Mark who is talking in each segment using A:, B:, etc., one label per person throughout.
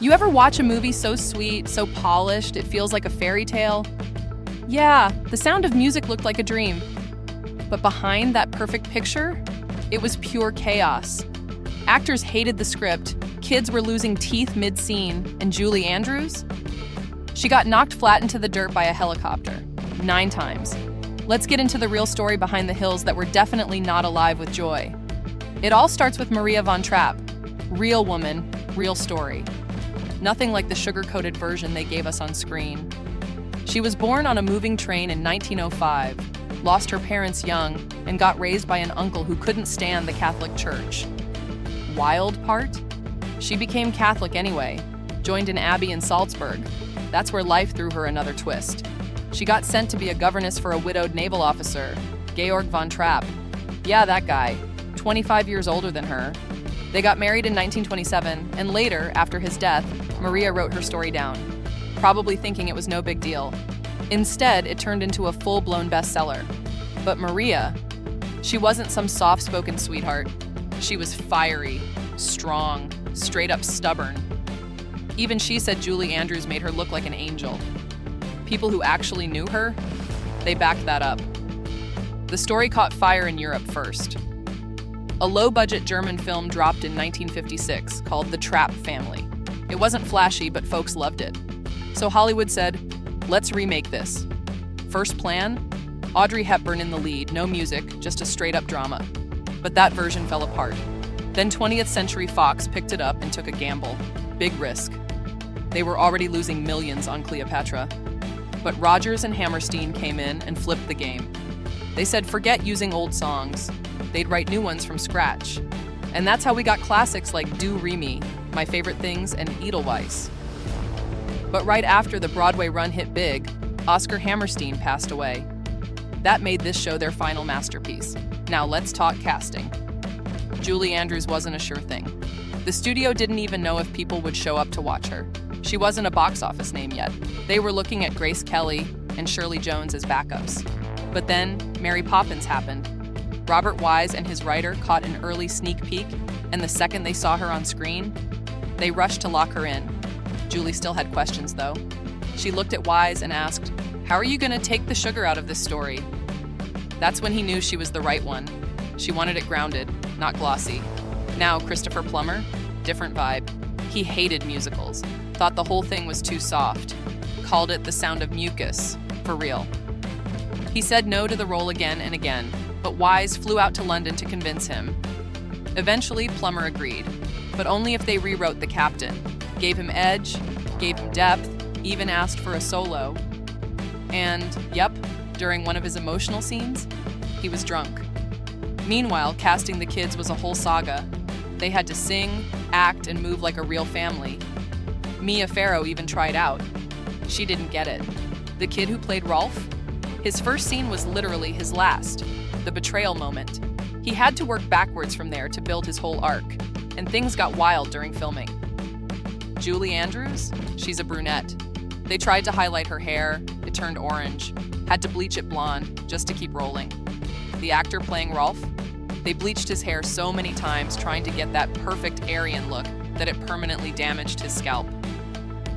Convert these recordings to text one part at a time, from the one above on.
A: You ever watch a movie so sweet, so polished, it feels like a fairy tale? Yeah, The Sound of Music looked like a dream. But behind that perfect picture, it was pure chaos. Actors hated the script, kids were losing teeth mid-scene, and Julie Andrews? She got knocked flat into the dirt by a helicopter, 9 times. Let's get into the real story behind the hills that were definitely not alive with joy. It all starts with Maria von Trapp. Real woman, real story. Nothing like the sugar-coated version they gave us on screen. She was born on a moving train in 1905, lost her parents young, and got raised by an uncle who couldn't stand the Catholic Church. Wild part? She became Catholic anyway, joined an abbey in Salzburg. That's where life threw her another twist. She got sent to be a governess for a widowed naval officer, Georg von Trapp. Yeah, that guy, 25 years older than her. They got married in 1927, and later, after his death, Maria wrote her story down, probably thinking it was no big deal. Instead, it turned into a full-blown bestseller. But Maria, she wasn't some soft-spoken sweetheart. She was fiery, strong, straight-up stubborn. Even she said Julie Andrews made her look like an angel. People who actually knew her, they backed that up. The story caught fire in Europe first. A low-budget German film dropped in 1956 called The Trapp Family. It wasn't flashy, but folks loved it. So Hollywood said, let's remake this. First plan? Audrey Hepburn in the lead, no music, just a straight-up drama. But that version fell apart. Then 20th Century Fox picked it up and took a gamble. Big risk. They were already losing millions on Cleopatra. But Rodgers and Hammerstein came in and flipped the game. They said forget using old songs. They'd write new ones from scratch. And that's how we got classics like Do Re Mi, My Favorite Things, and Edelweiss. But right after the Broadway run hit big, Oscar Hammerstein passed away. That made this show their final masterpiece. Now let's talk casting. Julie Andrews wasn't a sure thing. The studio didn't even know if people would show up to watch her. She wasn't a box office name yet. They were looking at Grace Kelly and Shirley Jones as backups. But then Mary Poppins happened. Robert Wise and his writer caught an early sneak peek, and the second they saw her on screen, they rushed to lock her in. Julie still had questions, though. She looked at Wise and asked, "How are you going to take the sugar out of this story?" That's when he knew she was the right one. She wanted it grounded, not glossy. Now, Christopher Plummer, different vibe. He hated musicals, thought the whole thing was too soft, called it The Sound of Mucus, for real. He said no to the role again and again, but Wise flew out to London to convince him. Eventually, Plummer agreed, but only if they rewrote the captain, gave him edge, gave him depth, even asked for a solo. And, yep, during one of his emotional scenes, he was drunk. Meanwhile, casting the kids was a whole saga. They had to sing, act, and move like a real family. Mia Farrow even tried out. She didn't get it. The kid who played Rolf? His first scene was literally his last, the betrayal moment. He had to work backwards from there to build his whole arc, and things got wild during filming. Julie Andrews? She's a brunette. They tried to highlight her hair, it turned orange, had to bleach it blonde just to keep rolling. The actor playing Rolf? They bleached his hair so many times trying to get that perfect Aryan look that it permanently damaged his scalp.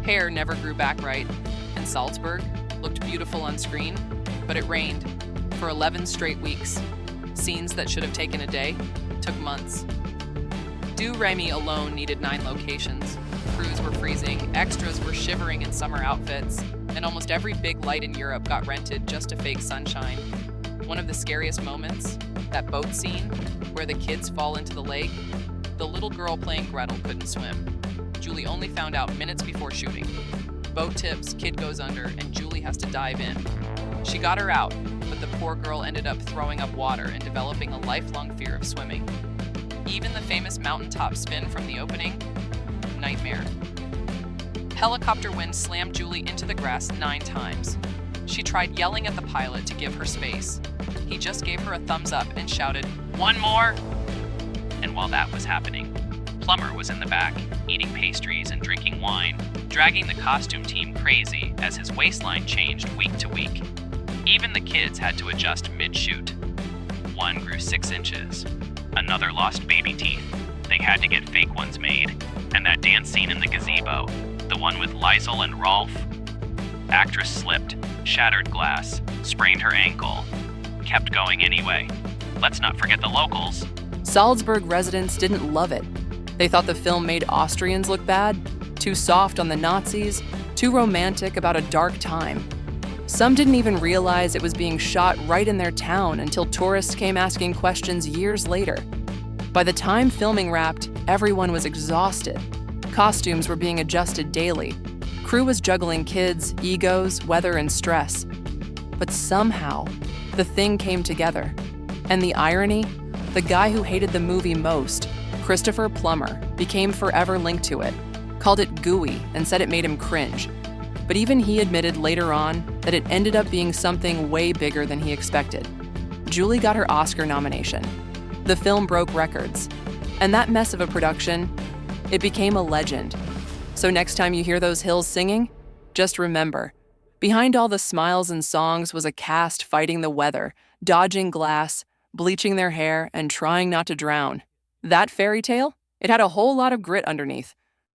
A: Hair never grew back right, and Salzburg looked beautiful on screen, but it rained for 11 straight weeks. Scenes that should have taken a day took months. Do Re Mi alone needed 9 locations. Crews were freezing, extras were shivering in summer outfits, and almost every big light in Europe got rented just to fake sunshine. One of the scariest moments, that boat scene where the kids fall into the lake, the little girl playing Gretel couldn't swim. Julie only found out minutes before shooting. Boat tips, kid goes under, and Julie has to dive in. She got her out, but the poor girl ended up throwing up water and developing a lifelong fear of swimming. Even the famous mountaintop spin from the opening? Nightmare. Helicopter wind slammed Julie into the grass 9 times. She tried yelling at the pilot to give her space. He just gave her a thumbs up and shouted, "One more!" And while that was happening, Plummer was in the back, eating pastries and drinking wine, dragging the costume team crazy as his waistline changed week to week. Even the kids had to adjust mid-shoot. One grew 6 inches. Another lost baby teeth.
B: they had to get fake ones made. And that dance scene in the gazebo, the one with Liesel and Rolf. Actress slipped, shattered glass, sprained her ankle. Kept going anyway. Let's not forget the locals.
A: Salzburg residents didn't love it. They thought the film made Austrians look bad, too soft on the Nazis, too romantic about a dark time. Some didn't even realize it was being shot right in their town until tourists came asking questions years later. By the time filming wrapped, everyone was exhausted. Costumes were being adjusted daily. Crew was juggling kids, egos, weather, and stress. But somehow, the thing came together. And the irony? The guy who hated the movie most, Christopher Plummer, became forever linked to it, called it gooey, and said it made him cringe. But even he admitted later on that it ended up being something way bigger than he expected. Julie got her Oscar nomination. The film broke records. And that mess of a production, it became a legend. So next time you hear those hills singing, just remember, behind all the smiles and songs was a cast fighting the weather, dodging glass, bleaching their hair, and trying not to drown. That fairy tale, it had a whole lot of grit underneath.